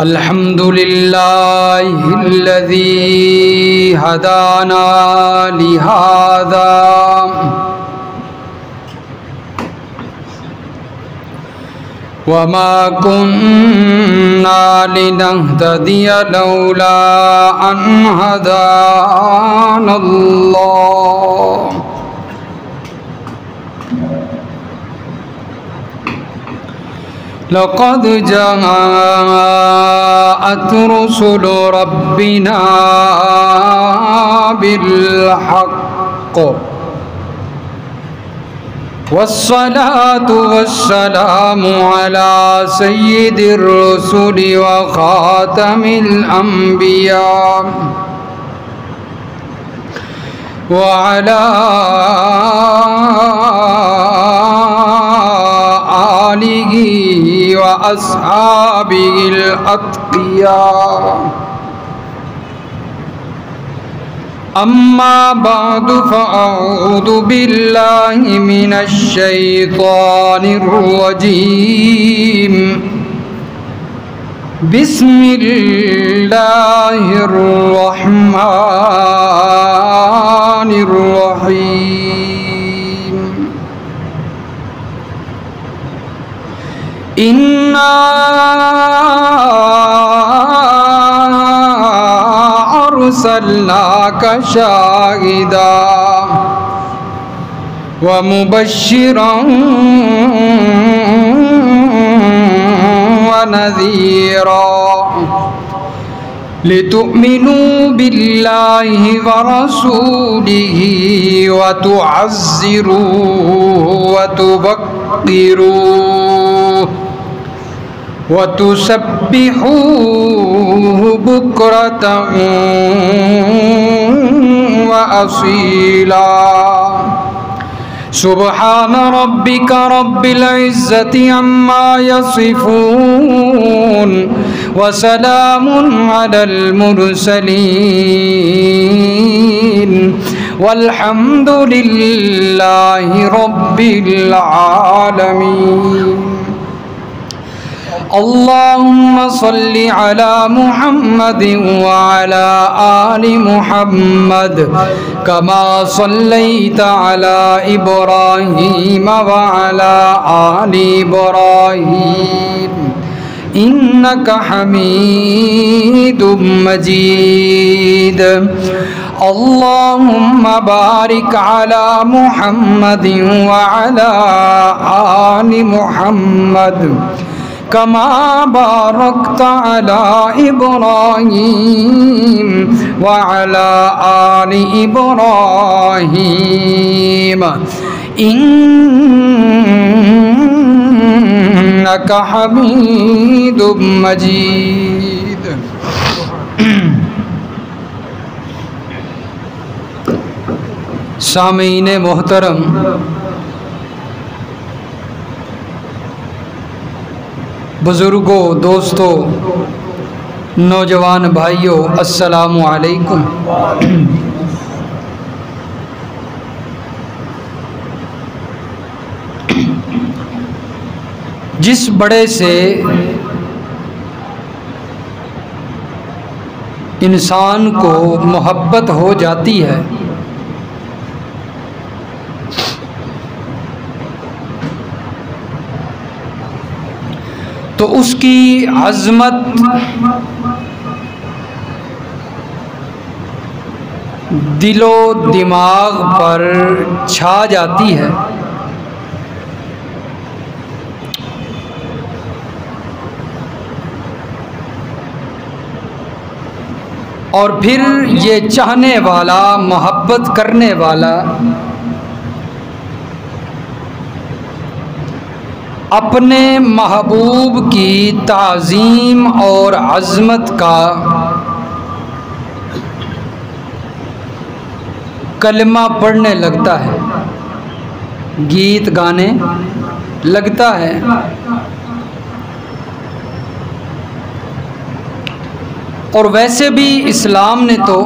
अल्हम्दुलिल्लाहिल्लज़ी हदाना लिहाज़ा वमा कुन्ना लिनहतदिय लौला अन हदानल्लाह। लक़द जाअत रुसुलु रब्बिना बिल्हक़्क़ वस्सलातु वस्सलामु अला सय्यिदिर रुसुलि व ख़ातमिल अंबिया व अला आलिहि व अस्हाबिहिल अत्क़िया। अम्मा बअदु फ़अऊज़ु बिल्लाहि मिनश शैतानिर रजीम। बिस्मिल्लाहिर रहमानिर रहीम। इन्ना अर्सलनाका शाहिदा व मुबश्शिरन व नज़ीरा लितुअ्मिनू बिल्लाहि व रसूलिहि व तुअज़्ज़िरूहु व तुवक्किरूहु व तुसब्बिहूहु बुक्रतन व असीला। सुब्हान रब्बिका रब्बिल इज़्ज़ति अम्मा यसिफून व सलामुन अलल मुरसलीन वल्हम्दुलिल्लाहि रब्बिल आलमीन। अल्लाहुम्मा सल्लि अला मुहम्मद व अला आलि मुहम्मद कमा सल्लैता अला इब्राहीम व अला आलि इब्राहीम इन्नका हमीदुम मजीद। अल्लाहुम्मा बारिक अला मुहम्मद व अला आलि मुहम्मद कमा बारकता अला इब्राहीम व अला आलि इब्राहीम इन्नका हमीदुम मजीद। सामीन मोहतरम, बुज़ुर्गों, दोस्तों, नौजवान भाइयों, अस्सलामु अलैकुम। जिस बड़े से इंसान को मोहब्बत हो जाती है तो उसकी अज़मत दिलो दिमाग पर छा जाती है। और फिर ये चाहने वाला, मोहब्बत करने वाला अपने महबूब की ताज़ीम और अज़मत का कलमा पढ़ने लगता है, गीत गाने लगता है। और वैसे भी इस्लाम ने तो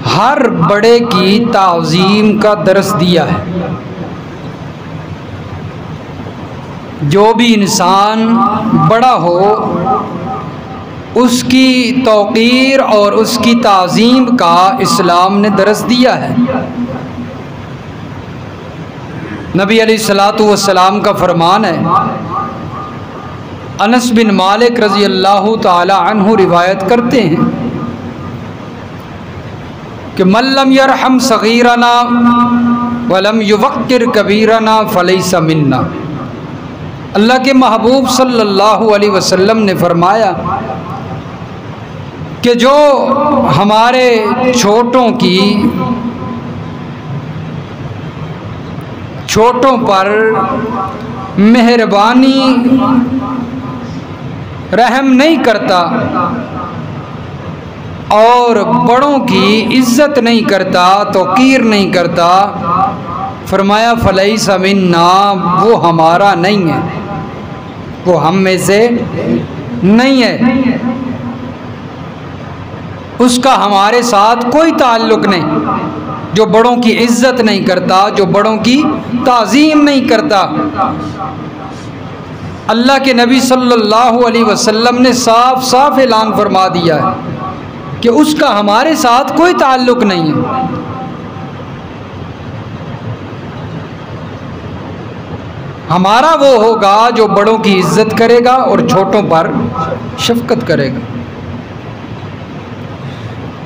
हर बड़े की ताज़ीम का दर्स दिया है। जो भी इंसान बड़ा हो उसकी तौक़ीर और उसकी ताज़ीम का इस्लाम ने दरस दिया है। नबी अलैहिस्सलातु वस्सलाम का फरमान है, अनस बिन मालिक रज़ी अल्लाह ताला अन्हु रिवायत करते हैं कि मल्लम यरहम सगीरना वलम युवक्किर कबीरना फलैसा मिन्ना। अल्लाह के महबूब सल्लल्लाहु अलैहि वसल्लम ने फरमाया कि जो हमारे छोटों पर मेहरबानी रहम नहीं करता और बड़ों की इज्जत नहीं करता, तौक़ीर नहीं करता, फरमाया फलैसा मिन्ना, वो हमारा नहीं है, वो हम में से नहीं है, उसका हमारे साथ कोई ताल्लुक़ नहीं। जो बड़ों की इज्जत नहीं करता, जो बड़ों की ताज़ीम नहीं करता। अल्लाह के नबी सल्लल्लाहु अलैहि वसल्लम ने साफ साफ ऐलान फरमा दिया है कि उसका हमारे साथ कोई ताल्लुक़ नहीं है। हमारा वो होगा जो बड़ों की इज्जत करेगा और छोटों पर शफ़क़त करेगा।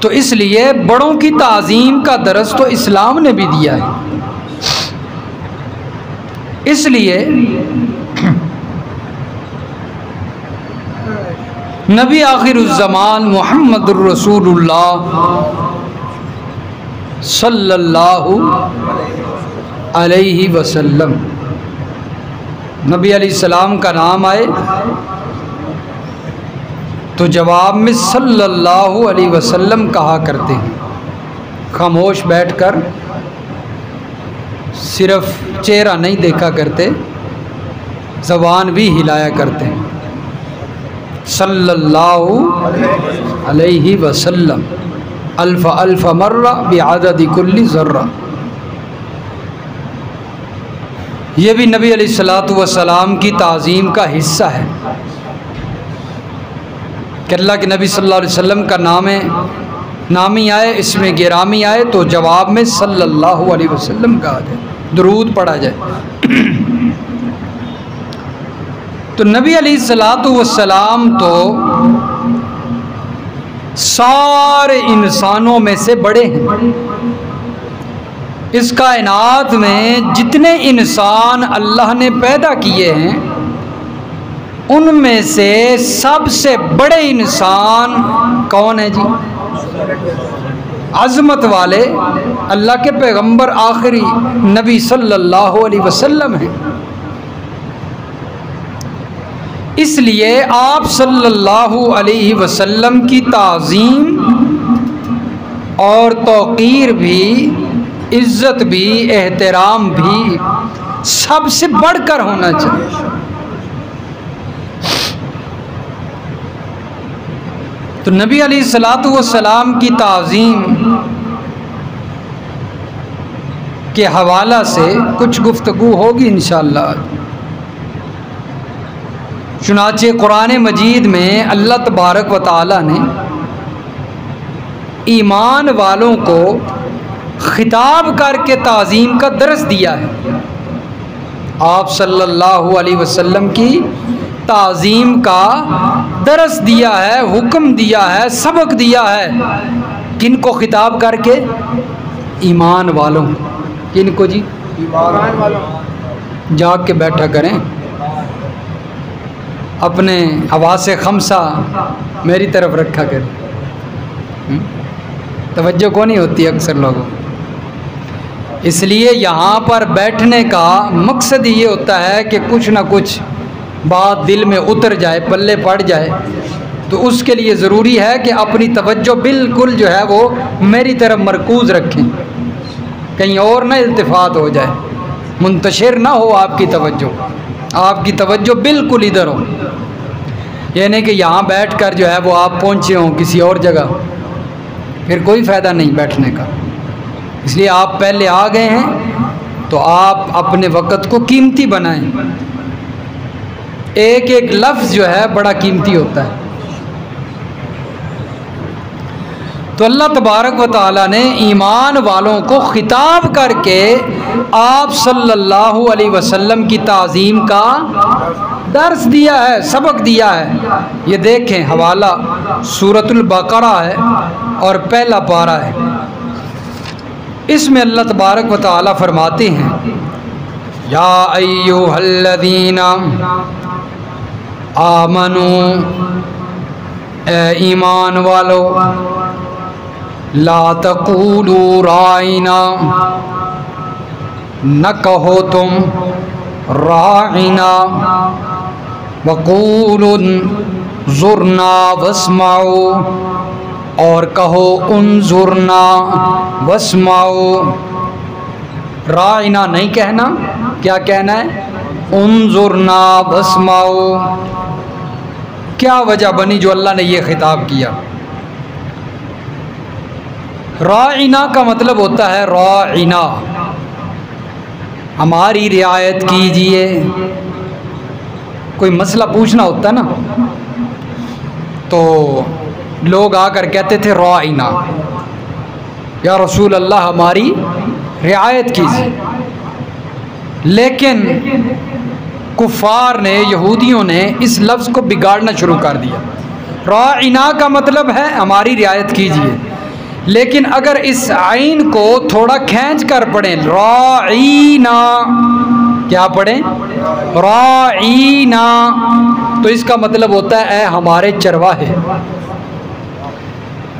तो इसलिए बड़ों की ताज़ीम का दरस तो इस्लाम ने भी दिया है। इसलिए नबी आखिरुज़्ज़मान मुहम्मदुर रसूलुल्लाह सल्लल्लाहु अलैहि वसल्लम, नबी अलैहिस्सलाम का नाम आए तो जवाब में सल्लल्लाहु अलैहि वसल्लम कहा करते हैं। खामोश बैठकर सिर्फ चेहरा नहीं देखा करते, ज़बान भी हिलाया करते हैं। सल्लल्लाहु अलैहि वसल्लम अल्फ़ अल्फ़ मर्रा बिअददि कुल्ली ज़र्रा। ये भी नबी अलैहिस्सलातु वस्सलाम की ताज़ीम का हिस्सा है कि अल्लाह के नबी सल्लल्लाहु अलैहि वसल्लम का नामी आए, इसमें गिरामी आए तो जवाब में सल्लल्लाहु अलैहि वसल्लम कहा जाए, दुरूद पढ़ा जाए। तो नबी अलैहिस्सलातु वस्सलाम तो सारे इंसानों में से बड़े हैं। इस कायनात में जितने इंसान अल्लाह ने पैदा किए हैं उनमें से सबसे बड़े इंसान कौन है जी? अज़मत वाले अल्लाह के पैगंबर आखिरी नबी सल्लल्लाहु अलैहि वसल्लम हैं। इसलिए आप सल्लल्लाहु अलैहि वसल्लम की ताज़ीम और तौक़ीर भी, इज़्ज़त भी, एहतराम भी सबसे बढ़कर होना चाहिए। तो नबी अलैहिस्सलातु वस्सलाम की ताज़ीम के हवाला से कुछ गुफ्तगू होगी इंशाअल्लाह। चुनाचे कुरान मजीद में अल्लाह तबारक व तआला ने ईमान वालों को खिताब करके ताज़ीम का दरस दिया है। आप सल्लल्लाहु अलैहि वसल्लम की ताज़ीम का दरस दिया है, हुक्म दिया है, सबक दिया है। किन को खिताब करके? ईमान वालों। किन को जी? ईमान वालों। जाग के बैठा करें, अपने हवासे खमसा मेरी तरफ रखा करें। तवज्जो को नहीं होती अक्सर लोगों। इसलिए यहाँ पर बैठने का मकसद ये होता है कि कुछ ना कुछ बात दिल में उतर जाए, पल्ले पड़ जाए। तो उसके लिए ज़रूरी है कि अपनी तवज्जो बिल्कुल जो है वो मेरी तरफ मरकूज़ रखें, कहीं और ना इल्तिफ़ात हो जाए, मुंतशिर ना हो आपकी तवज्जो। आपकी तवज्जो बिल्कुल इधर हो, यानी कि यहाँ बैठकर जो है वो आप पहुँचे हों किसी और जगह, फिर कोई फ़ायदा नहीं बैठने का। इसलिए आप पहले आ गए हैं तो आप अपने वक़्त को कीमती बनाएं। एक एक लफ्ज़ जो है बड़ा कीमती होता है। तो अल्लाह तबारक व तआला ने ईमान वालों को खिताब करके आप सल्लल्लाहु अलैहि वसल्लम की ताज़ीम का दर्स दिया है, सबक दिया है। ये देखें, हवाला सूरतुल बकरा है और पहला पारा है। इसमें अल्लाह तबारक व तआला फरमाते हैं, या अय्युहल्लज़ीना आमनू, ए ईमान वालो, ला तक़ूलू राइना, न कहो तुम राइना, वक़ूलू ज़ुरना वस्माओ, और कहो उन्जुरना वस्माओ। राइना नहीं कहना, क्या कहना है? उन्जुरना वस्माओ। क्या वजह बनी जो अल्लाह ने ये खिताब किया? राइना का मतलब होता है राइना, हमारी रियायत कीजिए। कोई मसला पूछना होता है ना, तो लोग आकर कहते थे राइना, या रसूल अल्लाह हमारी रियायत कीजिए। लेकिन कुफ़ार ने, यहूदियों ने इस लफ्ज़ को बिगाड़ना शुरू कर दिया। राइना का मतलब है हमारी रियायत कीजिए, लेकिन अगर इस आइन को थोड़ा खींच कर पढ़ें, राइना, क्या पढ़ें? राइना, तो इसका मतलब होता है ए हमारे चरवाहे।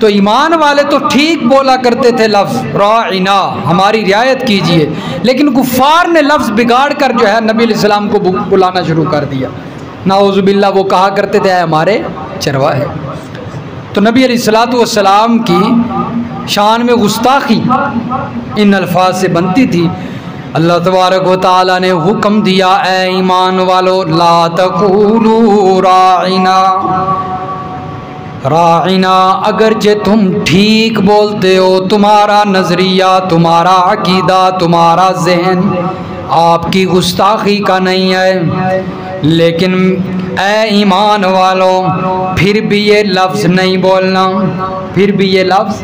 तो ईमान वाले तो ठीक बोला करते थे लफ्ज़ राइना, हमारी रियायत कीजिए, लेकिन कुफ़ार ने लफ्ज़ बिगाड़ कर जो है नबी अलैहि सलाम को बुलाना शुरू कर दिया। नाउज़ुबिल्लाह, वो कहा करते थे हमारे चरवाहे। तो नबी अलैहिस्सलातु वस्सलाम की शान में गुस्ताखी इन अल्फाज से बनती थी। अल्लाह तबारक व तआला ने हुक्म दिया, ए ईमान वालो, ला तक़ूलू राइना, राइना, अगरचे तुम ठीक बोलते हो, तुम्हारा नज़रिया, तुम्हारा अकीदा, तुम्हारा जहन आपकी गुस्ताखी का नहीं है, लेकिन ए ईमान वालों, फिर भी ये लफ्ज़ नहीं बोलना। फिर भी ये लफ्ज़,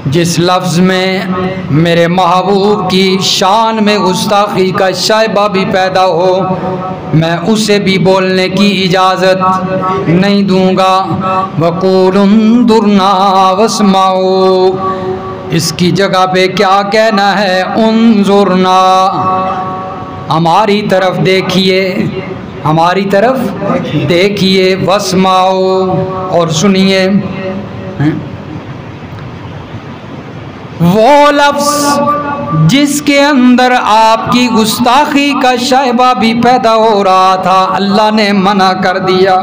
जिस लफ्ज़ में मेरे महबूब की शान में गुस्ताखी का शायबा भी पैदा हो, मैं उसे भी बोलने की इजाज़त नहीं दूँगा। वक़ूलुन दुरना वस्माओ, इसकी जगह पे क्या कहना है? उन्जुरना, हमारी तरफ देखिए, हमारी तरफ देखिए, वस्माओ, और सुनिए। वो लफ्ज़ जिसके अंदर आपकी गुस्ताखी का शायबा भी पैदा हो रहा था, अल्लाह ने मना कर दिया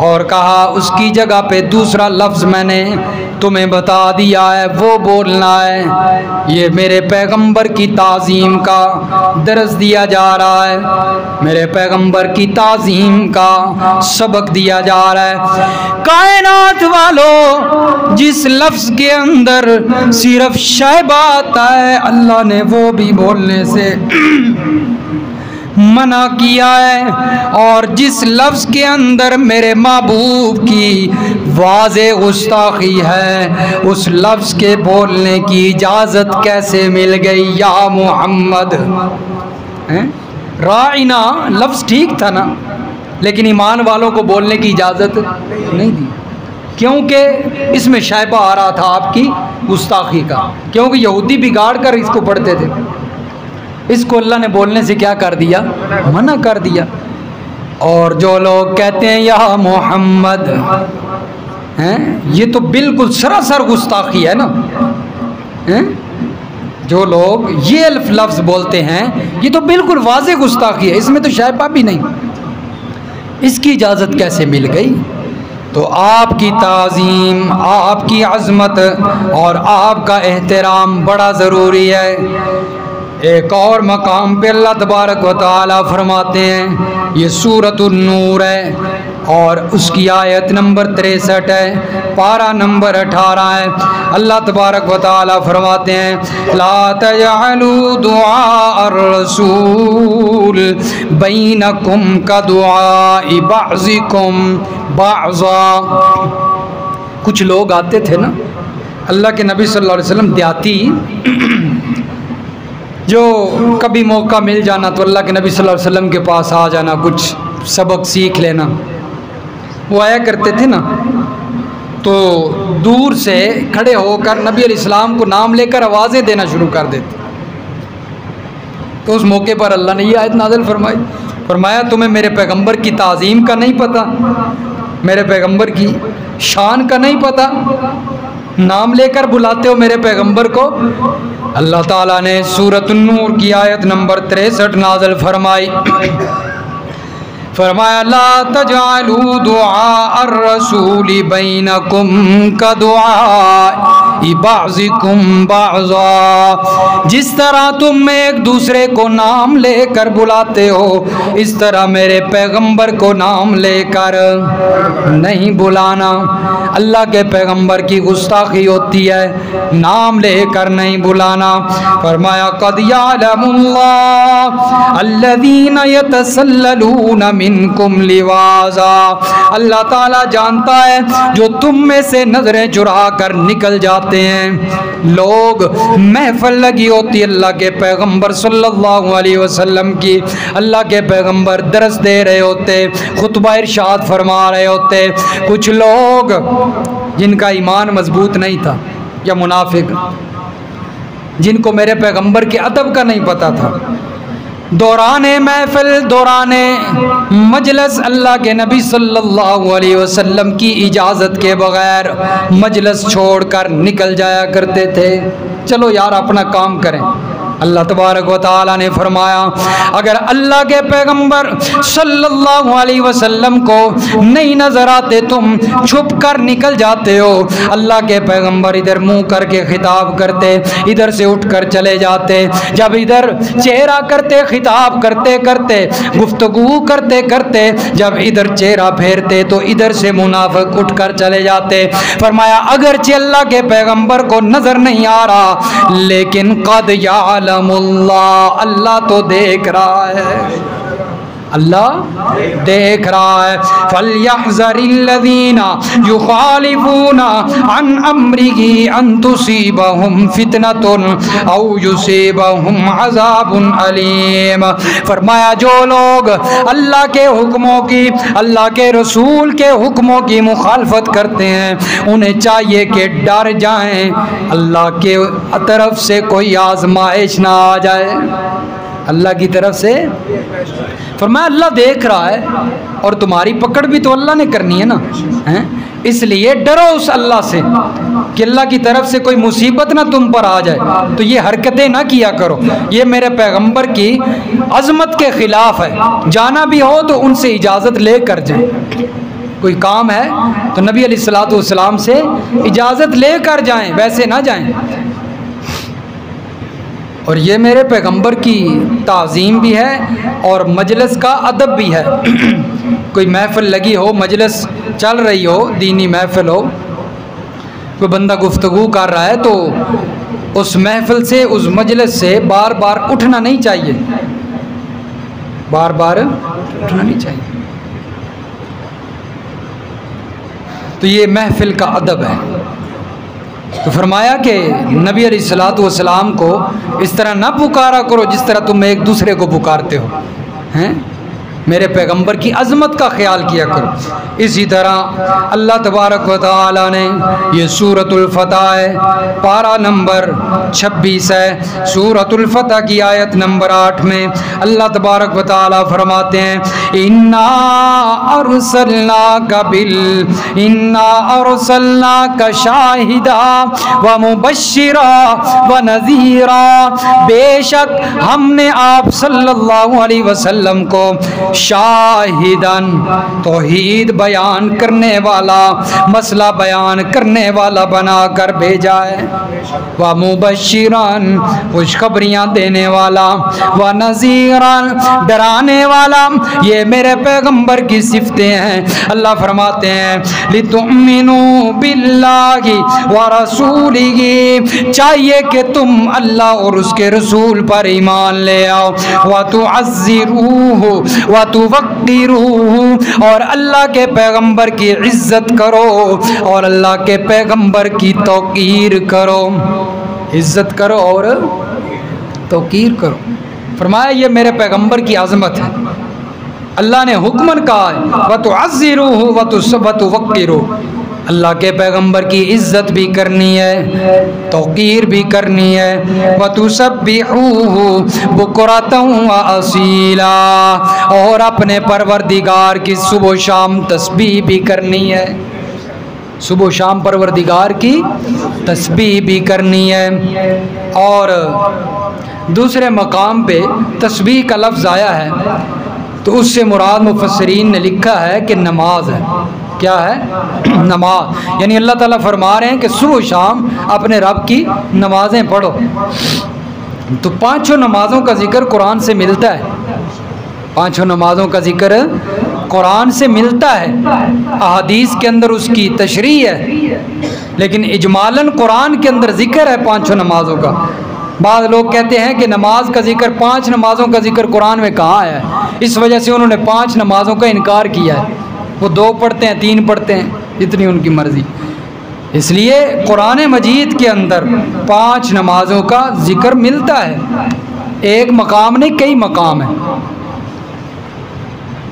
और कहा उसकी जगह पे दूसरा लफ्ज़ मैंने तुम्हें बता दिया है, वो बोलना है। ये मेरे पैगंबर की ताज़ीम का दर्स दिया जा रहा है, मेरे पैगंबर की ताज़ीम का सबक दिया जा रहा है। कायनात वालों, जिस लफ्ज़ के अंदर सिर्फ शायबा आता है, अल्लाह ने वो भी बोलने से मना किया है, और जिस लफ्ज़ के अंदर मेरे महबूब की वाज़े गुस्ताखी है, उस लफ्ज़ के बोलने की इजाज़त कैसे मिल गई या मोहम्मद? राइना लफ्ज़ ठीक था ना, लेकिन ईमान वालों को बोलने की इजाज़त नहीं दी, क्योंकि इसमें शायबा आ रहा था आपकी गुस्ताखी का, क्योंकि यहूदी बिगाड़ कर इसको पढ़ते थे। इसको अल्लाह ने बोलने से क्या कर दिया? मना कर दिया। और जो लोग कहते हैं या मोहम्मद, हैं, ये तो बिल्कुल सरासर गुस्ताखी है ना, हैं? जो लोग ये लफ्ज़ बोलते हैं, ये तो बिल्कुल वाज़े गुस्ताखी है, इसमें तो शायबा भी नहीं, इसकी इजाज़त कैसे मिल गई? तो आपकी ताज़ीम, आपकी अज़मत और आपका एहतराम बड़ा ज़रूरी है। एक और मकाम पे अल्लाह तबारक व तआला फरमाते हैं, ये सूरतुन नूर है और उसकी आयत नंबर 63 है, पारा नंबर 18 है। अल्लाह तबारक व तआला फरमाते हैं ला तजअलू दुआ अर्रसूल बैनकुम का दुआ बाज़िकुम बाज़ा। कुछ लोग आते थे ना अल्लाह के नबी सल्लल्लाहु अलैहि वसल्लम देहाती, जो कभी मौका मिल जाना तो अल्लाह के नबी सल्लल्लाहु अलैहि वसल्लम के पास आ जाना, कुछ सबक सीख लेना, वो आया करते थे ना। तो दूर से खड़े होकर नबी अलैहिस्सलाम को नाम लेकर आवाज़ें देना शुरू कर देते। तो उस मौके पर अल्लाह ने ये आयत नाज़िल फरमाई, फरमाया तुम्हें मेरे पैगंबर की ताज़ीम का नहीं पता, मेरे पैगंबर की शान का नहीं पता, नाम लेकर बुलाते हो मेरे पैगंबर को। अल्लाह ताला ने सूरत नूर की आयत नंबर 63 नाज़िल फरमाई, फरमाया ला तजअलू दुआ अर्रसूली बैनकुम का दुआ बाज़िकुम बाज़ा। जिस तरह तुम एक दूसरे को नाम लेकर बुलाते हो इस तरह मेरे पैगंबर को नाम लेकर नहीं बुलाना। अल्लाह के पैगंबर की गुस्ताखी होती है, नाम लेकर नहीं बुलाना। फरमाया क़द यअलमुल्लाह अल्लज़ीना यतसल्ललूना मिनकुम लिवाज़ा। अल्लाह ताला जानता है जो तुम में से नजरें चुरा कर निकल जाते हैं। लोग महफिल लगी होती अल्लाह के पैगंबर सल्लल्लाहु अलैहि वसल्लम की, अल्लाह के पैगंबर दरस दे रहे होते, खुतबा इरशाद फरमा रहे होते, कुछ लोग जिनका ईमान मजबूत नहीं था या मुनाफिक, जिनको मेरे पैगंबर के अदब का नहीं पता था, दौराने महफिल दौराने मजलिस अल्लाह के नबी सल्लल्लाहु अलैहि वसल्लम की इजाज़त के बग़ैर मजलिस छोड़कर निकल जाया करते थे। चलो यार अपना काम करें। अल्लाह तबारक व तआला ने फरमाया अगर अल्लाह के पैगंबर सल्लल्लाहु अलैहि वसल्लम को नहीं नजर आते तुम छुप कर निकल जाते हो। अल्लाह के पैगंबर इधर मुंह करके खिताब करते, इधर से उठकर चले जाते। जब इधर चेहरा करते खिताब करते करते गुफ्तगू करते करते जब इधर चेहरा फेरते तो इधर से मुनाफिक उठकर चले जाते। फरमाया अगरचे अल्लाह के पैगंबर को नजर नहीं आ रहा लेकिन क़द यअलमुल्लाह, अल्लाह तो देख रहा है, अल्लाह देख रहा है। फलयहज़रिल्लज़ीना युखालिफूना अन अम्रिही अन तुसीबहुम फितनतुन औ युसीबहुम अज़ाबुन अलीम। फरमाया जो लोग अल्लाह के हुक्मों की, अल्लाह के रसूल के हुक्मों की मुखालफत करते हैं उन्हें चाहिए कि डर जाएं अल्लाह के तरफ से कोई आजमाइश ना आ जाए। अल्लाह की तरफ से फरमाया अल्लाह देख रहा है और तुम्हारी पकड़ भी तो अल्लाह ने करनी है ना, हैं? इसलिए डरो उस अल्लाह से कि अल्लाह की तरफ से कोई मुसीबत ना तुम पर आ जाए। तो ये हरकतें ना किया करो, ये मेरे पैगंबर की अजमत के खिलाफ है। जाना भी हो तो उनसे इजाज़त ले कर जाए। कोई काम है तो नबी अलैहिस्सलातु वस्सलाम से इजाज़त ले कर जाएँ, वैसे ना जाएँ। और ये मेरे पैगंबर की ताज़ीम भी है और मजलिस का अदब भी है। कोई महफिल लगी हो, मजलिस चल रही हो, दीनी महफिल हो, कोई बंदा गुफ्तगू कर रहा है तो उस महफिल से, उस मजलिस से बार बार उठना नहीं चाहिए, बार बार उठना नहीं चाहिए। तो ये महफिल का अदब है। तो फरमाया कि नबी अलैहिस्सलातु वस्सलाम को इस तरह ना पुकारा करो जिस तरह तुम एक दूसरे को पुकारते हो, हैं? मेरे पैगंबर की अज़मत का ख्याल किया करो। इसी तरह अल्लाह तबारक व तआला ने ये सूरतुल फतह है, पारा नंबर 26 है, सूरतुल फतह की आयत नंबर 8 में अल्लाह तबारक व तआला फरमाते हैं इन्ना अरसलनाका शाहिदा व मुबश्शिरा व नज़ीरा। बेशक हमने आप सल्लल्लाहु अलैहि वसल्लम को शाहिदन, तौहीद बयान करने वाला, मसला बयान करने वाला बना कर भेजा है। व मुबश्शिरन, खुशखबरियाँ देने वाला, व नज़ीरन, डराने वाला। ये मेरे पैगंबर की सिफतें हैं। अल्लाह फरमाते हैं लितुमिनु बिल्लाहि व रसूलिही, चाहिए कि तुम अल्लाह और उसके रसूल पर ईमान ले आओ। व तुअज़्ज़िरूहु व तुवक्किरूहु, और अल्लाह के पैगंबर की इज्जत करो और अल्लाह के पैगंबर की तौकीर करो। इज्जत करो और तौकीर करो। फरमाया ये मेरे पैगंबर की आज़मत है। अल्लाह ने हुक्मन कहा है व तुअज़्ज़िरूहु व तुवक्किरूहु, अल्लाह के पैगंबर की इज्जत भी करनी है, तौकीर भी करनी है। व तुसब्बिहूहु बुकरतन व असीला, और अपने परवरदिगार की सुबह शाम तस्बीह भी करनी है। सुबह शाम परवरदिगार की तस्बीह भी करनी है। और दूसरे मकाम पे तस्बीह का लफ्ज़ आया है, तो उससे मुराद मुफस्सिरीन ने लिखा है कि नमाज है। क्या है? नमाज। यानी अल्लाह ताला फरमा रहे हैं कि सुबह शाम अपने रब की नमाजें पढ़ो। तो पांचों नमाज़ों का जिक्र कुरान से मिलता है। पांचों नमाज़ों का जिक्र कुरान से मिलता है। अहादीस के अंदर उसकी तशरीह है, लेकिन इजमालन कुरान के अंदर जिक्र है पांचों नमाज़ों का। बाद लोग कहते हैं कि नमाज का जिक्र, पांच नमाज़ों का जिक्र कुरान में कहाँ है, इस वजह से उन्होंने पांच नमाज़ों का इनकार किया है। वो दो पढ़ते हैं, तीन पढ़ते हैं, इतनी उनकी मर्ज़ी। इसलिए कुरान मजीद के अंदर पांच नमाज़ों का जिक्र मिलता है। एक मकाम नहीं, कई मकाम है।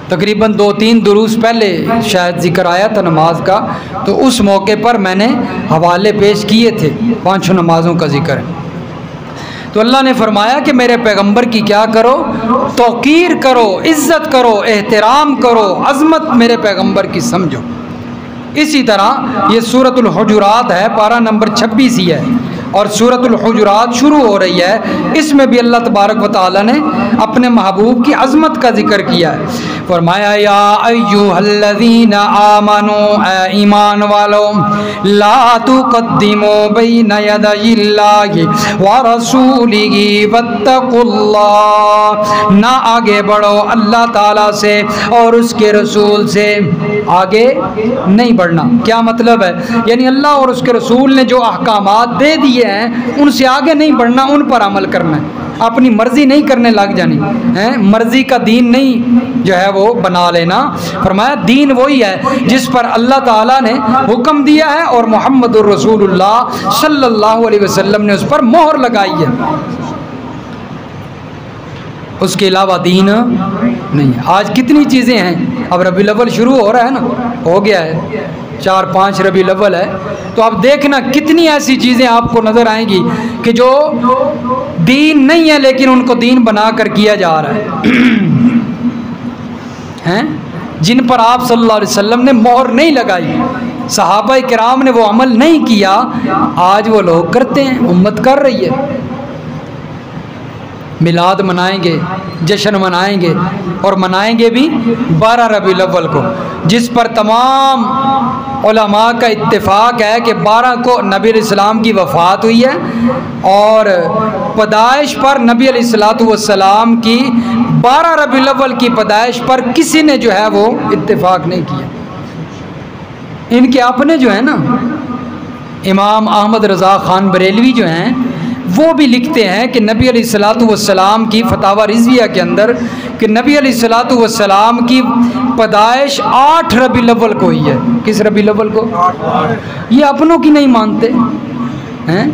तकरीबन 2-3 दुरूस पहले शायद जिक्र आया था नमाज का, तो उस मौके पर मैंने हवाले पेश किए थे। पांचों नमाज़ों का जिक्र है। तो अल्लाह ने फरमाया कि मेरे पैगंबर की क्या करो? तौकीर करो, इज़्ज़त करो, एहतराम करो, अज़मत मेरे पैगंबर की समझो। इसी तरह ये सूरतुल हुजुरात है, पारा नंबर 26 ही है, और सूरतुल हुजुरात शुरू हो रही है। इसमें भी अल्लाह तबारक व तआला ने अपने महबूब की अज़मत का जिक्र किया है। फरमाया या अय्युहल्लज़ीना आमनू, ईमान वालो, ला तुक़द्दिमू बैना यदायिल्लाहि व रसूलिही वत्तक़ुल्लाह, ना आगे बढ़ो अल्लाह ताला से और उसके रसूल से, आगे नहीं बढ़ना। क्या मतलब है? यानी अल्लाह और उसके रसूल ने जो अहकामात दे दिए हैं उनसे आगे नहीं बढ़ना, उन पर अमल करना है। अपनी मर्जी नहीं करने लग जानी है, मर्जी का दीन नहीं जो है वो बना लेना। फरमाया दीन वही है जिस पर अल्लाह ताला ने हुक्म दिया है और मुहम्मदुर रसूलुल्लाह सल्लल्लाहु अलैहि वसल्लम ने उस पर मोहर लगाई है। उसके अलावा दीन नहीं है। आज कितनी चीज़ें हैं, अब रबीउल अव्वल शुरू हो रहा है ना, हो गया है, 4-5 रबीउल अव्वल है, तो अब देखना कितनी ऐसी चीज़ें आपको नज़र आएंगी कि जो दीन नहीं है लेकिन उनको दीन बना कर किया जा रहा है हैं, जिन पर आप सल्लल्लाहु अलैहि वसल्लम ने मोहर नहीं लगाई, सहाबा किराम ने वो अमल नहीं किया, आज वो लोग करते हैं, उम्मत कर रही है। मिलाद मनाएंगे, जश्न मनाएंगे, और मनाएंगे भी 12 रबीउल अव्वल को, जिस पर तमाम उलमा का इत्तेफाक है कि 12 को नबी अलैहिस्सलाम की वफ़ात हुई है, और पैदाइश पर नबी अलैहिस्सलाम की 12 रबीउल अव्वल की पैदाइश पर किसी ने जो है वो इत्तेफाक नहीं किया। इनके अपने जो है ना, इमाम अहमद रज़ा ख़ान बरेलवी जो हैं, वो भी लिखते हैं कि नबी अलैहिस्सलाम की फतावा रिज़विया के अंदर कि नबी अलैहिस्सलाम की पैदाइश 8 रबीउल अव्वल को हुई है। किस रबीउल अव्वल को? ये अपनों की नहीं मानते हैं,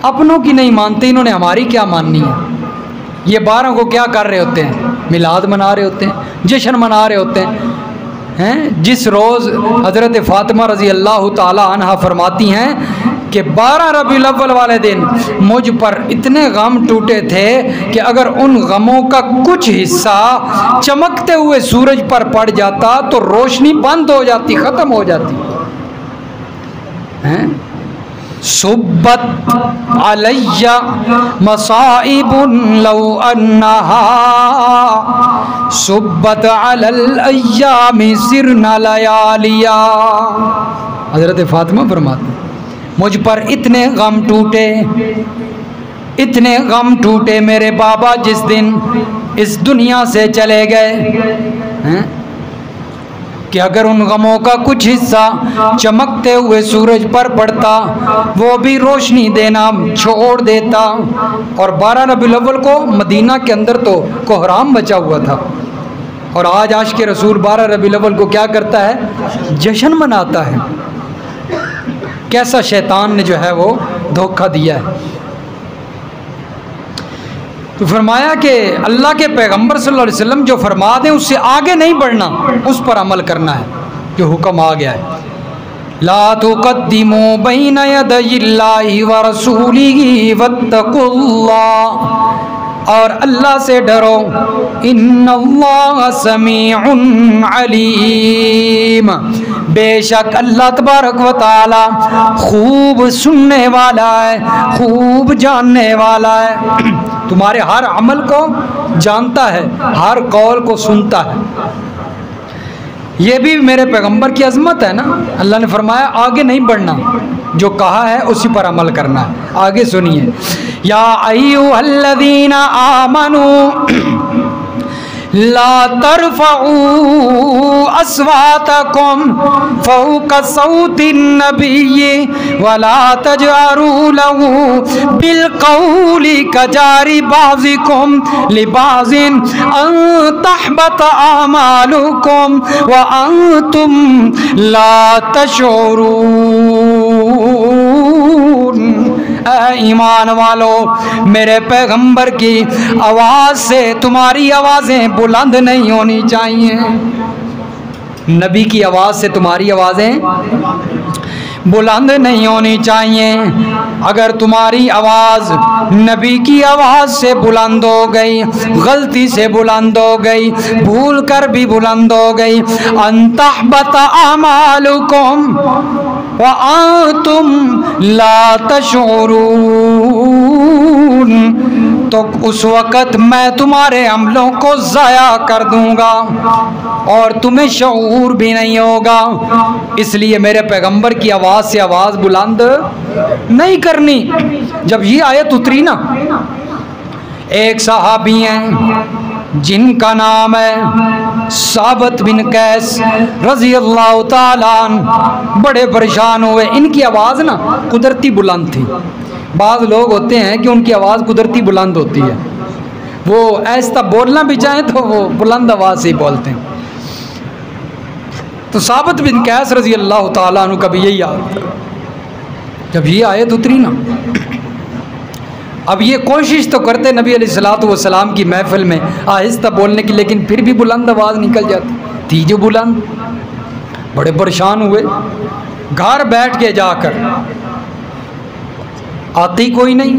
अपनों की नहीं मानते, इन्होंने हमारी क्या माननी है? ये 12 को क्या कर रहे होते हैं? मिलाद मना रहे होते हैं, जश्न मना रहे होते हैं। जिस रोज़ हज़रत फ़ातिमा रज़ी अल्लाह ताला अन्हा फरमाती हैं कि 12 रबीउल अव्वल वाले दिन मुझ पर इतने गम टूटे थे कि अगर उन गमों का कुछ हिस्सा चमकते हुए सूरज पर पड़ जाता तो रोशनी बंद हो जाती, ख़त्म हो जाती हैं। सुब्बत अलैया मसाइबुन लौ अन्नहा सुब्बत अलल अय्यामी सिरना लयालिया। हज़रत फातिमा फरमाती मुझ पर इतने गम टूटे, इतने गम टूटे मेरे बाबा जिस दिन इस दुनिया से चले गए हैं कि अगर उन गमों का कुछ हिस्सा चमकते हुए सूरज पर पड़ता वो भी रोशनी देना छोड़ देता। और 12 रबीउल अव्वल को मदीना के अंदर तो कोहराम बचा हुआ था, और आज आशिक़ रसूल 12 रबीउल अव्वल को क्या करता है, जश्न मनाता है। कैसा शैतान ने जो है वो धोखा दिया है। तो फरमाया कि अल्लाह के पैगंबर सल्लल्लाहु अलैहि वसल्लम जो फरमा दें उससे आगे नहीं बढ़ना, उस पर अमल करना है जो हुक्म आ गया है। ला तुक़द्दिमू बैना यदैहिल्लाहि व रसूलिही वत्तक़ुल्लाह, और अल्लाह से डरो, इन्नल्लाह समीउन अलीम, बेशक अल्लाह तबारक व तआला खूब सुनने वाला है, खूब जानने वाला है। तुम्हारे हर अमल को जानता है, हर कौल को सुनता है। ये भी मेरे पैगंबर की अजमत है ना। अल्लाह ने फरमाया आगे नहीं बढ़ना, जो कहा है उसी पर अमल करना है। आगे सुनिए, या अय्युहल्लज़ीना आमनू ला तरफ़ऊ अस्वातकुम फ़ौक़ सौतिन नबिय्यि वला तजअरू लहू बिलक़ौलि कजारि बाज़िकुम लिबाज़िन अन तहबत आमालुकुम व अंतुम ला तशऊरून। ईमान वालो, मेरे पैगंबर की आवाज़ से तुम्हारी आवाज़ें बुलंद नहीं होनी चाहिए। नबी की आवाज़ से तुम्हारी आवाज़ें बुलंद नहीं होनी चाहिए। अगर तुम्हारी आवाज़ नबी की आवाज़ से बुलंद हो गई, गलती से बुलंद हो गई, भूल कर भी बुलंद हो गई, अंतहबत आमालुकुम व अंतुम ला तशऊरून, तो उस वक़्त मैं तुम्हारे अमलों को ज़ाया कर दूंगा और तुम्हें शऊर भी नहीं होगा। इसलिए मेरे पैगंबर की आवाज़ से आवाज़ बुलंद नहीं करनी। जब ये आयत उतरी ना, एक सहाबी हैं जिनका नाम है साबित बिन कैस रज़ी अल्लाह ताला अन्हु, बड़े परेशान हुए। इनकी आवाज़ ना कुदरती बुलंद थी। बाज़ लोग होते हैं कि उनकी आवाज़ कुदरती बुलंद होती है, वो ऐसा बोलना भी चाहें तो वो बुलंद आवाज़ से ही बोलते हैं। तो साबित बिन कैस रज़ी अल्लाह ताला अन्हु का भी यही हाल था। जब ये आयत उतरी ना, अब ये कोशिश तो करते नबी अलैहिस्सलातु वस्सलाम की महफिल में आहिस्ता बोलने की, लेकिन फिर भी बुलंद आवाज़ निकल जाती थी जो बुलंद। बड़े परेशान हुए, घर बैठ के जाकर, आती कोई नहीं।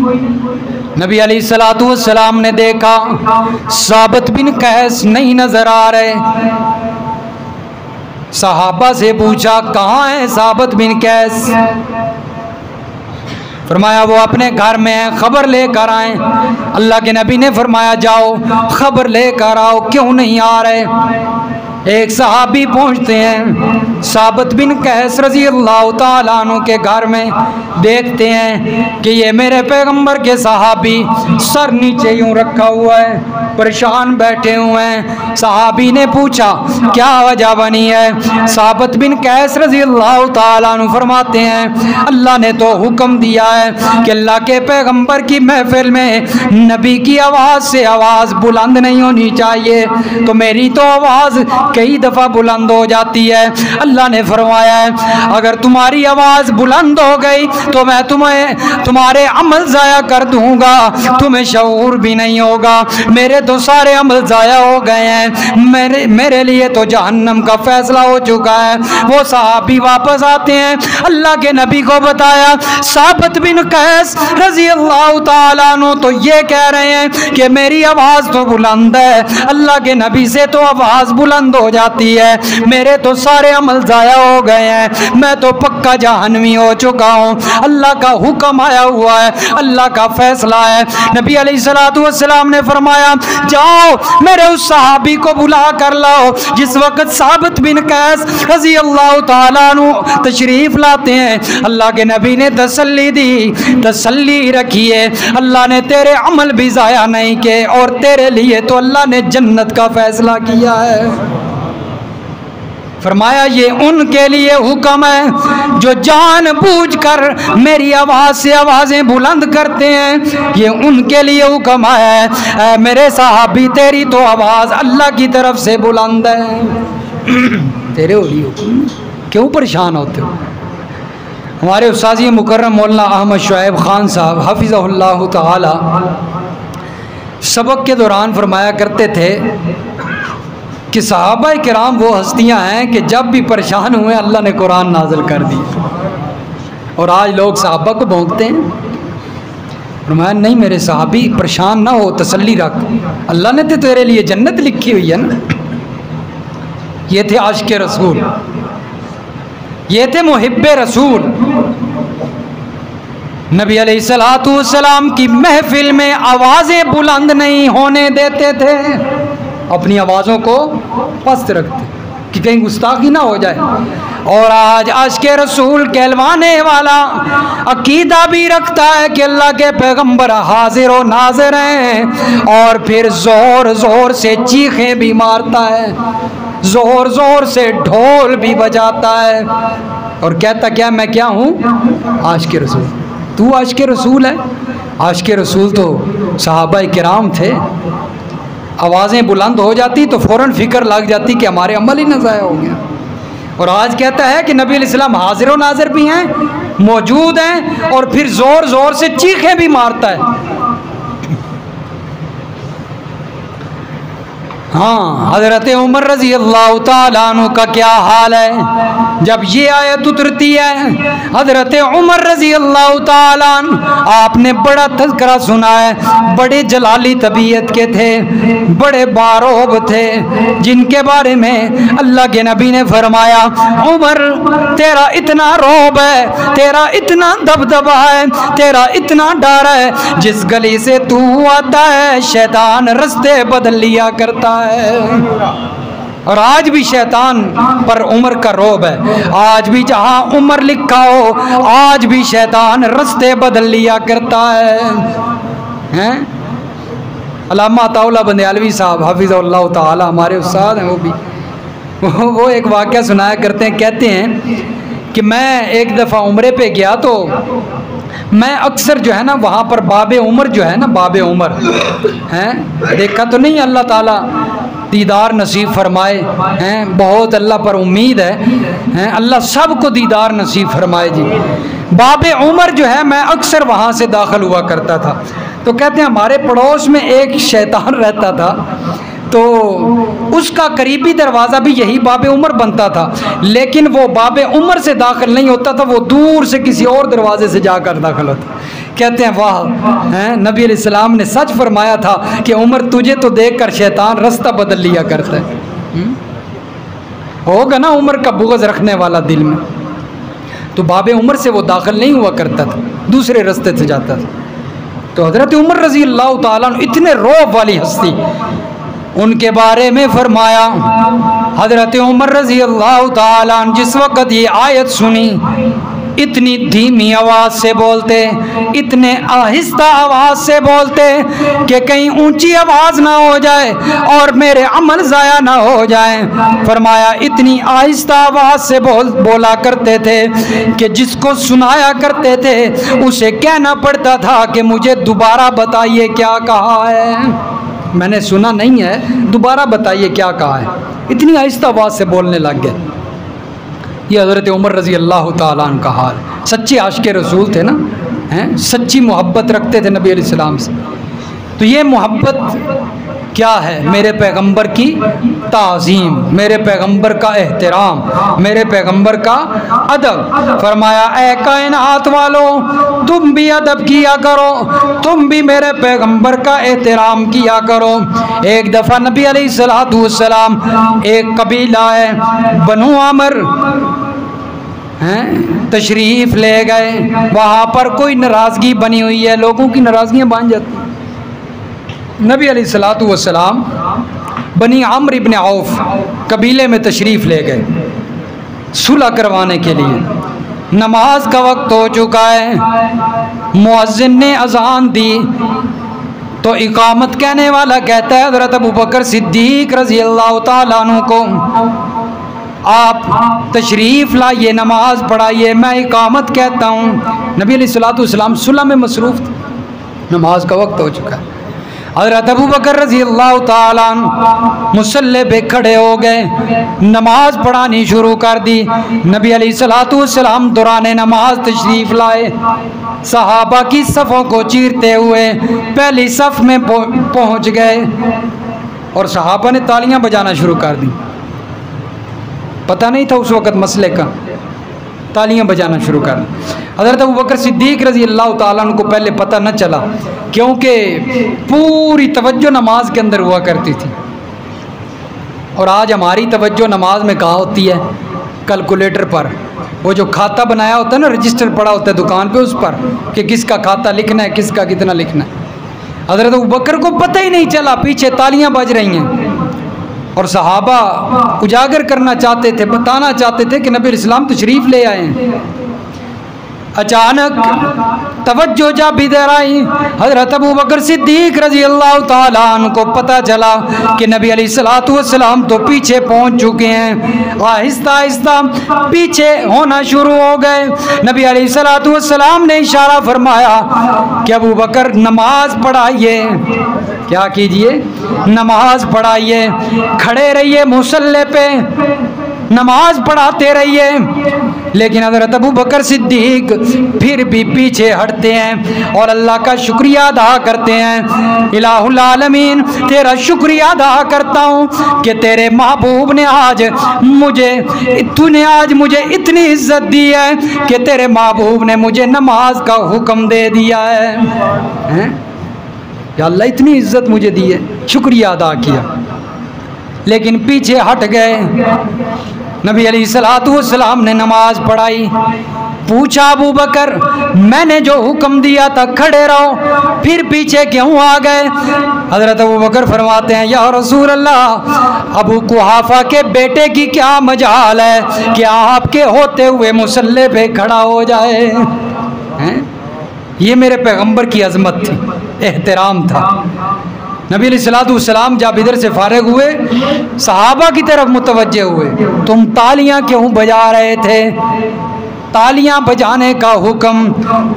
नबी अलैहिस्सलातु वस्सलाम ने देखा साबित बिन कैस नहीं नजर आ रहे। सहाबा से पूछा कहाँ है साबित बिन कैस? फरमाया वो अपने घर में है, खबर लेकर आए। अल्लाह के नबी ने फरमाया जाओ खबर लेकर आओ, क्यों नहीं आ रहे? एक सहाबी पहुंचते हैं साबित बिन कैस रज़ी अल्लाह ताला अन्हु के घर में, देखते हैं कि ये मेरे पैगंबर के सहाबी सर नीचे यूं रखा हुआ है, परेशान बैठे हुए हैं। सहाबी ने पूछा क्या वजह बनी है? साबित बिन कैस रज़ी अल्लाह ताला अन्हु फरमाते हैं अल्लाह ने तो हुक्म दिया है कि अल्लाह के पैगंबर की महफिल में नबी की आवाज़ से आवाज़ बुलंद नहीं होनी चाहिए, तो मेरी तो आवाज़ कई दफ़ा बुलंद हो जाती है। अल्लाह ने फरमाया है अगर तुम्हारी आवाज़ बुलंद हो गई तो मैं तुम्हारे अमल ज़ाया कर दूंगा, तुम्हें शऊर भी नहीं होगा। मेरे तो सारे अमल ज़ाया हो गए हैं, मेरे लिए तो जहन्नम का फैसला हो चुका है। वो सहाबी वापस आते हैं, अल्लाह के नबी को बताया। साबित बिन कैस रज़ी अल्लाह ताला अन्हु तो ये कह रहे हैं कि मेरी आवाज़ तो बुलंद है, अल्लाह के नबी से तो आवाज़ बुलंद हो जाती है, मेरे तो सारे अमल ज़ाया हो गए हैं, मैं तो पक्का जहन्नमी हो चुका हूँ। अल्लाह का हुक्म आया हुआ है, अल्लाह का फैसला है। नबी अलैहिस्सलातु वस्सलाम ने फरमाया, जाओ मेरे उस सहाबी को बुला कर लाओ। जिस वक़्त साबित बिन कैस रज़ी अल्लाह ताला अन्हु तशरीफ़ लाते हैं, अल्लाह के नबी ने तसल्ली दी, तसल्ली रखिए, अल्लाह ने तेरे अमल भी ज़ाया नहीं किए और तेरे लिए तो अल्लाह ने जन्नत का फैसला किया है। फरमाया ये उनके लिए हुक्म है जो जानबूझकर मेरी आवाज़ से आवाज़ें बुलंद करते हैं, ये उनके लिए हुक्म है। मेरे साहबी तेरी तो आवाज़ अल्लाह की तरफ से बुलंद है, तेरे हो लिए हुक्म, क्यों परेशान होते हो। हमारे उस्ताद मुकर्रम मौलाना अहमद शुएब खान साहब हफिज़हुल्लाह ताला सबक के दौरान फरमाया करते थे कि सहाबा किराम वो हस्तियां हैं कि जब भी परेशान हुए अल्लाह ने कुरान नाज़िल कर दिया, और आज लोग सहाबा को भोंकते हैं। फरमाया नहीं मेरे सहाबी परेशान ना हो, तसल्ली रख, अल्लाह ने तो तेरे लिए जन्नत लिखी हुई है ना। ये थे आशिक़ रसूल, ये थे मुहिब्बे रसूल। नबी अलैहिस्सलातु वस्सलाम की महफिल में आवाज़ें बुलंद नहीं होने देते थे, अपनी आवाज़ों को पस्त रखते कि कहीं गुस्ताखी ना हो जाए। और आज आशिक़ रसूल कहलवाने वाला अकीदा भी रखता है कि अल्लाह के पैगंबर हाजिर व नाज़िर हैं, और फिर ज़ोर ज़ोर से चीखें भी मारता है, ज़ोर ज़ोर से ढोल भी बजाता है, और कहता क्या मैं क्या हूँ, आशिक़ रसूल। तू आशिक़ रसूल है? आशिक़ रसूल तो सहाबा किराम थे। आवाज़ें बुलंद हो जाती तो फ़ौरन फ़िक्र लग जाती कि हमारे अमल ही न ज़ाया हो गया। और आज कहता है कि नबी अलैहिस्सलाम हाजिर व नाज़िर भी हैं, मौजूद हैं, और फिर ज़ोर ज़ोर से चीखें भी मारता है। हाँ, हज़रत उमर रज़ी अल्लाह ताला अन्हु का क्या हाल है जब ये आयत उतरती है। हज़रत उमर रज़ी अल्लाह ताला अन्हु, आपने बड़ा तज़किरा सुना है, बड़े जलाली तबीयत के थे, बड़े बारोब थे, जिनके बारे में अल्लाह के नबी ने फरमाया, उमर तेरा इतना रोब है, तेरा इतना दबदबा है, तेरा इतना डर है, जिस गली से तू आता है शैतान रास्ते बदल लिया करता है। और आज भी शैतान पर उमर का रोब है, आज भी जहाँ उमर लिखा हो आज भी शैतान रास्ते बदल लिया करता है। अल्लामा अताउल्लाह बंदियालवी साहब हफिज़हुल्लाह ताला हमारे उस्ताद हैं, वो एक वाक़या सुनाया करते हैं। कहते हैं कि मैं एक दफ़ा उम्रे पे गया तो मैं अक्सर जो है ना वहाँ पर बाबे उमर जो है ना, बाबे उमर हैं, देखा तो नहीं, अल्लाह ताला दीदार नसीब फरमाए हैं, बहुत अल्लाह पर उम्मीद है, अल्लाह सब को दीदार नसीब फरमाए जी। बाबे उमर जो है मैं अक्सर वहाँ से दाखिल हुआ करता था। तो कहते हैं हमारे पड़ोस में एक शैतान रहता था, तो उसका करीबी दरवाज़ा भी यही बाबे उमर बनता था, लेकिन वो बाबे उमर से दाखिल नहीं होता था, वो दूर से किसी और दरवाजे से जाकर दाखिल होता। कहते हैं वाह, हैं नबी अलैहिस्सलाम ने सच फरमाया था कि उमर तुझे तो देखकर शैतान रास्ता बदल लिया करता है। होगा ना उमर का बुग़्ज़ रखने वाला दिल में, तो बाबे उमर से वो दाखिल नहीं हुआ करता था, दूसरे रास्ते से जाता था। तो हज़रत उमर रज़ी अल्लाह ताला अन्हु इतने रौब वाली हस्ती, उनके बारे में फरमाया, हज़रत उमर रज़ी अल्लाह ताला अन्हु जिस वक़्त ये आयत सुनी, इतनी धीमी आवाज़ से बोलते, इतने आहिस्ता आवाज़ से बोलते कि कहीं ऊंची आवाज़ ना हो जाए और मेरे अमल ज़ाया ना हो जाए। फरमाया इतनी आहिस्ता आवाज़ से बोला करते थे कि जिसको सुनाया करते थे उसे कहना पड़ता था कि मुझे दोबारा बताइए क्या कहा है, मैंने सुना नहीं है, दोबारा बताइए क्या कहा है। इतनी आहिस्ता आवाज़ से बोलने लग गए। ये हज़रत उमर रज़ी अल्लाह ताला अन्हु का हाल। सच्चे आशिक़ रसूल थे ना, हैं, सच्ची मोहब्बत रखते थे नबी अलैहिस्सलाम से। तो ये मोहब्बत क्या है मेरे पैगंबर की, ताज़ीम, मेरे पैगंबर का एहतराम, मेरे पैगंबर का अदब। फरमाया ऐ कायनात वालों, तुम भी अदब किया करो, तुम भी मेरे पैगंबर का एहतराम किया करो। एक दफ़ा नबी अलैहिस्सलातु वस्सलाम, एक कबीला है बनु आमर हैं, तशरीफ़ ले गए। वहाँ पर कोई नाराज़गी बनी हुई है, लोगों की नाराज़गियाँ बन जाती। नबी अलैहिस्सलातु वस्सलाम बनी आमर इब्न औफ कबीले में तशरीफ़ ले गए सुलह करवाने के लिए। नमाज का वक्त हो चुका है, मुअज्जिन ने अज़ान दी तो इकामत कहने वाला कहता है हज़रत अबू बकर सिद्दीक़ रज़ी अल्लाह तआला अन्हु को, आप तशरीफ़ लाइए, नमाज पढ़ाइए, मैं इकामत कहता हूँ। नबी अलैहिस्सलातु वस्सलाम सुलह में मसरूफ़ थे, नमाज का वक्त हो चुका है। हज़रत अबू बकर रज़ी अल्लाह तआला अन्हु मुसल्ले पे खड़े हो गए, नमाज पढ़ानी शुरू कर दी। नबी अलैहिस्सलातु वस्सलाम दौरान नमाज तशरीफ़ लाए, सहाबा की सफ़ों को चीरते हुए पहली सफ़ में पहुँच गए और सहाबा ने तालियां बजाना शुरू कर दी। पता नहीं था उस वक़्त मसले का, तालियां बजाना शुरू कर दी। हज़रत अबू बकर सिद्दीक़ रज़ी अल्लाह तआला अन्हु को पहले पता न चला, क्योंकि पूरी तवज्जो नमाज के अंदर हुआ करती थी। और आज हमारी तवज्जो नमाज में कहाँ होती है? कैलकुलेटर पर, वो जो खाता बनाया होता है ना, रजिस्टर पड़ा होता है दुकान पे उस पर कि किसका खाता लिखना है, किसका कितना लिखना है। हज़रत अबू बकर को पता ही नहीं चला, पीछे तालियां बज रही हैं और सहाबा उजागर करना चाहते थे, बताना चाहते थे कि नबी इस्लाम तशरीफ़ ले आए हैं। अचानक तवज्जो जा बिदर आई। हज़रत अबू बकर सिद्दीक़ रज़ी अल्लाह तआला अन्हु को पता चला कि नबी अलैहिस्सलातु वस्सलाम तो पीछे पहुंच चुके हैं। आहिस्ता आहिस्ता पीछे होना शुरू हो गए। नबी अलैहिस्सलातु वस्सलाम ने इशारा फरमाया कि अबू बकर नमाज पढ़ाइए, क्या कीजिए? नमाज पढ़ाइए, खड़े रहिए मुसल्ले पे, नमाज पढ़ाते रहिए। लेकिन हज़रत अबू बकर सिद्दीक़ फिर भी पीछे हटते हैं और अल्लाह का शुक्रिया अदा करते हैं। इलाहुल आलमीन, तेरा शुक्रिया अदा करता हूँ कि तेरे महबूब ने तूने आज मुझे इतनी इज्जत दी है कि तेरे महबूब ने मुझे नमाज का हुक्म दे दिया है। या अल्लाह इतनी इज्जत मुझे दी है, शुक्रिया अदा किया। लेकिन पीछे हट गए। नबी अलैहिस्सलातु वस्सलाम ने नमाज पढ़ाई। पूछा अबू बकर, मैंने जो हुक्म दिया था खड़े रहो, फिर पीछे क्यों आ गए? हज़रत अबू बकर फरमाते हैं, या रसूल अल्लाह, अबू कुहाफा के बेटे की क्या मजाल है कि आपके होते हुए मुसल्ले पे खड़ा हो जाए। हैं? ये मेरे पैगंबर की अजमत थी, एहतराम था। नबी अलैहिस्सलातु वस्सलाम जब इधर से फारिग हुए, सहाबा की तरफ मुतवज्जे हुए, तुम तालियां क्यों बजा रहे थे? तालियां बजाने का हुक्म,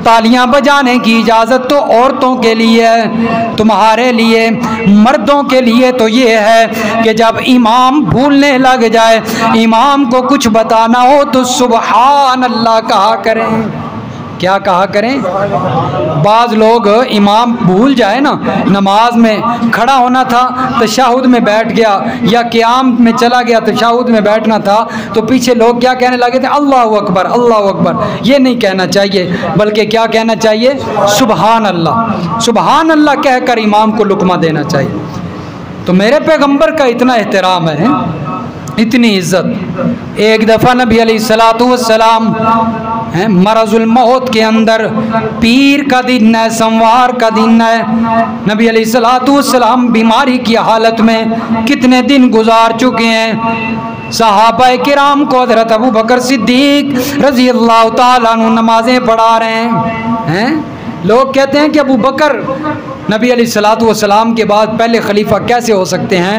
तालियां बजाने की इजाज़त तो औरतों के लिए है, तुम्हारे लिए मर्दों के लिए तो ये है कि जब इमाम भूलने लग जाए, इमाम को कुछ बताना हो तो सुबहान अल्लाह कहा करें। क्या कहा करें? बाज़ लोग इमाम भूल जाए ना, नमाज में खड़ा होना था तशहुद में बैठ गया या क़ियाम में चला गया, तशहुद में बैठना था, तो पीछे लोग क्या कहने लगे थे? अल्लाहु अकबर, अल्लाहु अकबर। ये नहीं कहना चाहिए, बल्कि क्या कहना चाहिए? सुबहान अल्लाह, सुबहान अल्लाह कहकर इमाम को लुकमा देना चाहिए। तो मेरे पैगंबर का इतना एहतराम है, इतनी इज़्ज़त। एक दफ़ा नबी अलैहिस्सलातु वस्सलाम मरज़ुल मौत के अंदर, पीर का दिन है, सोमवार का दिन है, नबी अलैहिस्सलातु वस्सलाम बीमारी की हालत में कितने दिन गुजार चुके हैं। सहाबाए किराम को हज़रत अबू बकर सिद्दीक़ रज़ी अल्लाह तआला अन्हु नमाज़ें पढ़ा रहे हैं। लोग कहते हैं कि अबू बकर नबी अलैहिस्सलातु वस्सलाम के बाद पहले खलीफा कैसे हो सकते हैं?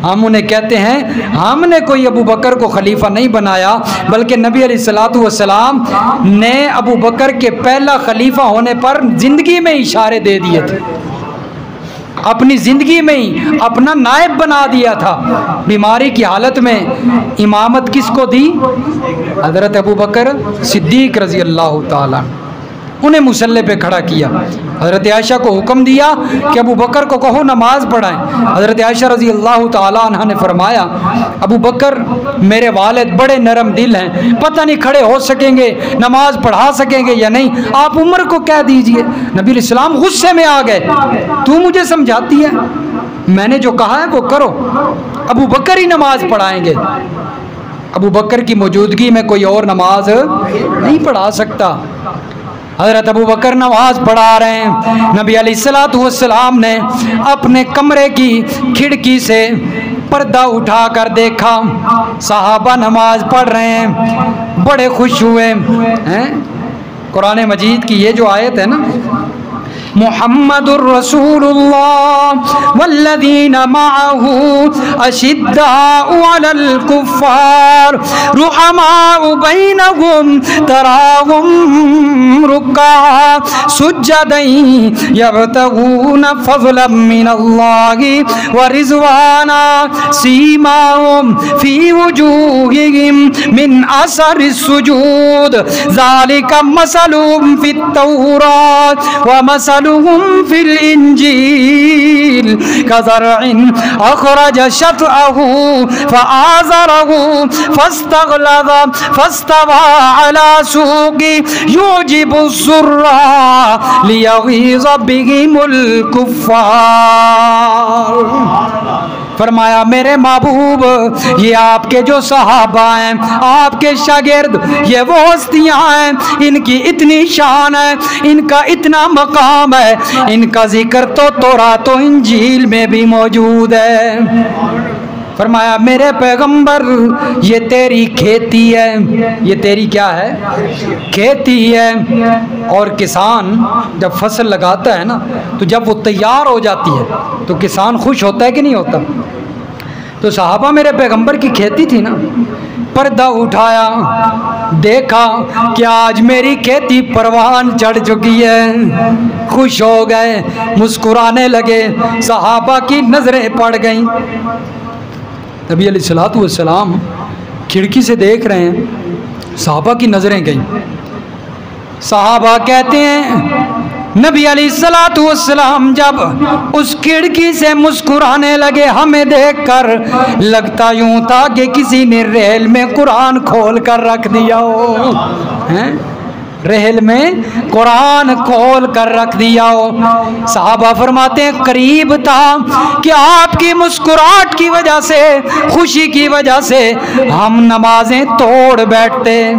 हम उन्हें कहते हैं, हमने कोई अबू बकर को खलीफा नहीं बनाया, बल्कि नबी अलैहिस्सलातु वस्सलाम ने अबू बकर के पहला खलीफा होने पर ज़िंदगी में इशारे दे दिए थे, अपनी ज़िंदगी में ही अपना नायब बना दिया था। बीमारी की हालत में इमामत किसको दी? हज़रत अबू बकर सिद्दीक़ रज़ी अल्लाह तआला। उन्हें मुसल्ले पे खड़ा किया। हज़रत आयशा को हुक्म दिया कि अबू बकर को कहो नमाज पढ़ाएं। हज़रत आयशा रज़ी अल्लाह ताला अन्हा ने फरमाया, अबू बकर मेरे वालिद बड़े नरम दिल हैं, पता नहीं खड़े हो सकेंगे, नमाज पढ़ा सकेंगे या नहीं, आप उमर को कह दीजिए। नबी इस्लाम गुस्से में आ गए, तू मुझे समझाती है, मैंने जो कहा है वो करो, अबू बकर ही नमाज पढ़ाएंगे। अबू बकर की मौजूदगी में कोई और नमाज नहीं पढ़ा सकता। हज़रत अबू बकर नमाज पढ़ा रहे हैं। नबी अलैहिस्सलातु वस्सलाम ने अपने कमरे की खिड़की से पर्दा उठा कर देखा, सहाबा नमाज पढ़ रहे हैं, बड़े खुश हुए हैं। कुरान मजीद की ये जो आयत है ना, मुहम्मदुर रसूलुल्लाह वल्लज़ीना मअहू अशिद्दाउ अलल कुफ़्फ़ार रुहमाउ बैनहुम तराहुम रुक्का सुज्जदन यब्तगूना फ़ज़लन मिनल्लाहि व रिज़वाना सीमाहुम फ़ी वुजूहिहिम मिन असरिस सुजूद ज़ालिका मसलुहुम फ़ित तौरात व मसलुहुम फिल इंजील कज़रइन अखरज शतअहू फ़आज़रहू फ़स्तग़लज़ फ़स्तवा अला सूक़ि युजिबुज़्ज़ुर्रा लियग़ीज़ बिहिमुल कुफ़्फ़ार। फरमाया मेरे महबूब, ये आपके जो सहाबा हैं, आपके शागिर्द, ये वो हस्तियाँ हैं, इनकी इतनी शान है, इनका इतना मकाम है, इनका जिक्र तो तौरात तो इंजील में भी मौजूद है। फरमाया मेरे पैगंबर, ये तेरी खेती है, ये तेरी क्या है, खेती है। और किसान जब फसल लगाता है ना, तो जब वो तैयार हो जाती है तो किसान खुश होता है कि नहीं होता। तो सहाबा मेरे पैगंबर की खेती थी ना, पर्दा उठाया, देखा कि आज मेरी खेती परवान चढ़ चुकी है, खुश हो गए, मुस्कुराने लगे, सहाबा की नज़रें पड़ गईं। नबी अलैहिस्सलातु वस्सलाम खिड़की से देख रहे हैं, सहाबा की नज़रें गईं। सहाबा कहते हैं नबी अलैहिस्सलातु वस्सलाम जब उस खिड़की से मुस्कुराने लगे, हमें देखकर लगता यूं था कि किसी ने रेल में कुरान खोल कर रख दिया हो, हैं? रेल में कुरान खोल कर रख दिया हो। साहबा फरमाते हैं करीब था कि आपकी मुस्कुराहट की वजह से, खुशी की वजह से हम नमाजें तोड़ बैठते,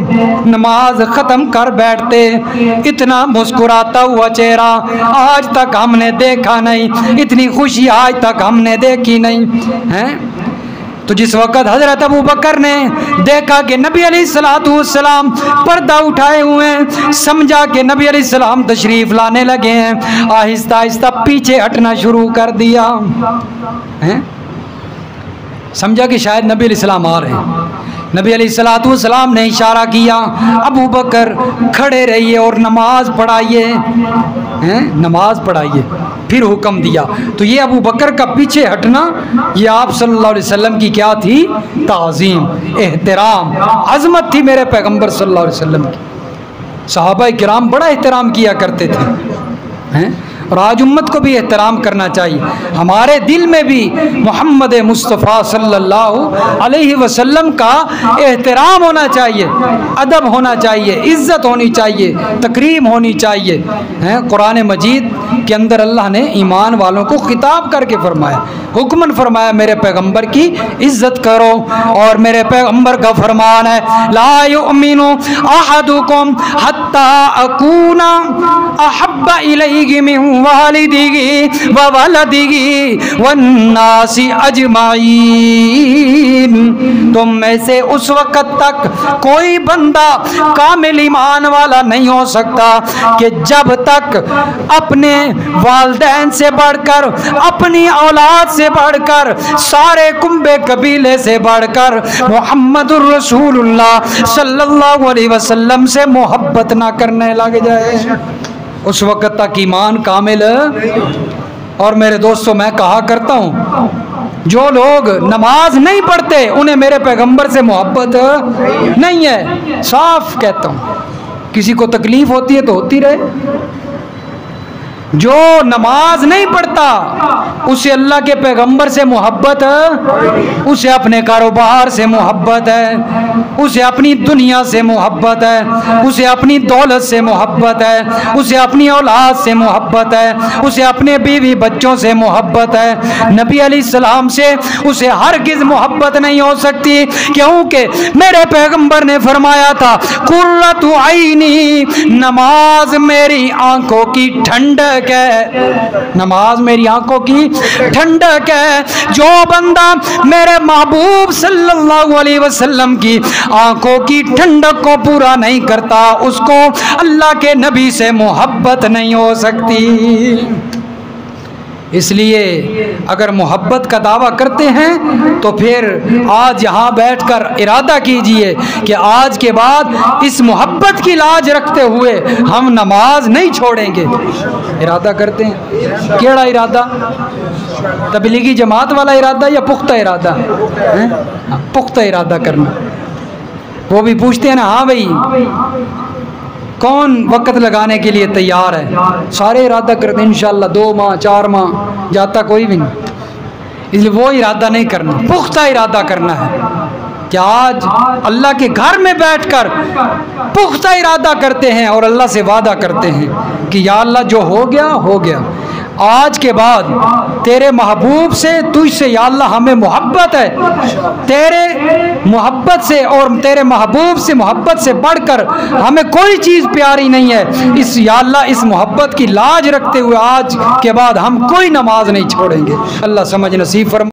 नमाज ख़त्म कर बैठते। इतना मुस्कुराता हुआ चेहरा आज तक हमने देखा नहीं, इतनी खुशी आज तक हमने देखी नहीं है। तो जिस वक़्त हज़रत अबू बकर ने देखा कि नबी अलैहिस्सलातु वस्सलाम पर्दा उठाए हुए हैं, समझा कि नबी अलैहिस्सलाम तशरीफ़ लाने लगे हैं, आहिस्ता आहिस्ता पीछे हटना शुरू कर दिया हैं। समझा कि शायद नबी अलैहिस्सलाम आ रहे हैं। नबी अलैहिस्सलातु वस्सलाम ने इशारा किया, अबू बकर खड़े रहिए और नमाज पढ़ाइए, हैं, नमाज पढ़ाइए। फिर हुक्म दिया। तो ये अबू बकर का पीछे हटना, ये आप सल्लल्लाहु अलैहि वसल्लम की क्या थी, ताज़ीम, एहतराम, अज़मत थी मेरे पैगंबर सल्लल्लाहु अलैहि वसल्लम की। सहाबा किराम बड़ा एहतराम किया करते थे, हैं, और आज उम्मत को भी एहतराम करना चाहिए। हमारे दिल में भी मोहम्मद मुस्तफ़ा सल्लल्लाहु अलैहि वसल्लम का एहतराम होना चाहिए, अदब होना चाहिए, इज़्ज़त होनी चाहिए, तकरीम होनी चाहिए, हैं। कुरान मजीद के अंदर अल्लाह ने ईमान वालों को खिताब करके फरमाया, हुक्मन फरमाया मेरे पैगंबर की इज़्ज़त करो। और मेरे पैगंबर का फरमान है, ला युमिनु अहदुकुम हत्ता अकूना अहब्बा इलैहि मिन वालिदिही व वलदिही वन्नासी अजमाइन। तुम में से उस वक़्त तक कोई बंदा कामिल ईमान वाला नहीं हो सकता कि जब तक अपने वालिदैन से बढ़कर, अपनी औलाद से बढ़कर, सारे कुंबे कबीले से बढ़कर मुहम्मदुर रसूलुल्लाह सल्लल्लाहु अलैहि वसल्लम से मोहब्बत ना करने लग जाए, उस वक़्त तक ईमान कामिल। और मेरे दोस्तों, मैं कहा करता हूँ, जो लोग नमाज नहीं पढ़ते उन्हें मेरे पैगंबर से मोहब्बत नहीं है, साफ कहता हूँ, किसी को तकलीफ होती है तो होती रहे। जो नमाज नहीं पढ़ता उसे अल्लाह के पैगंबर से मोहब्बत है, उसे अपने कारोबार से मोहब्बत है, उसे अपनी दुनिया से मोहब्बत है, उसे अपनी दौलत से मोहब्बत है, उसे अपनी औलाद से मोहब्बत है, उसे अपने बीवी बच्चों से मोहब्बत है। नबी अलैहिस्सलाम से उसे हरगिज़ मोहब्बत नहीं हो सकती, क्योंकि मेरे पैगंबर ने फरमाया था कुर्रतु आईनी, नमाज मेरी आंखों की ठंडक है, नमाज मेरी आंखों की ठंडक है। जो बंदा मेरे महबूब सल्लल्लाहु अलैहि वसल्लम की आंखों की ठंडक को पूरा नहीं करता, उसको अल्लाह के नबी से मोहब्बत नहीं हो सकती। इसलिए अगर मोहब्बत का दावा करते हैं तो फिर आज यहाँ बैठकर इरादा कीजिए कि आज के बाद इस मोहब्बत की लाज रखते हुए हम नमाज नहीं छोड़ेंगे। इरादा करते हैं, केड़ा इरादा? तबलीगी जमात वाला इरादा या पुख्ता इरादा? पुख्ता इरादा करना। वो भी पूछते हैं ना, हाँ भाई कौन वक़्त लगाने के लिए तैयार है? सारे इरादा करते हैं इंशाअल्लाह 2 माह 4 माह, जाता कोई भी नहीं। इसलिए वो इरादा नहीं करना, पुख्ता इरादा करना है कि आज अल्लाह के घर में बैठकर पुख्ता इरादा करते हैं और अल्लाह से वादा करते हैं कि या अल्लाह जो हो गया हो गया, आज के बाद तेरे महबूब से, तुझसे या अल्लाह हमें मोहब्बत है, तेरे मोहब्बत से और तेरे महबूब से मोहब्बत से बढ़कर हमें कोई चीज़ प्यारी नहीं है। इस या अल्लाह इस मोहब्बत की लाज रखते हुए आज के बाद हम कोई नमाज नहीं छोड़ेंगे। अल्लाह समझ नसीब फरमा।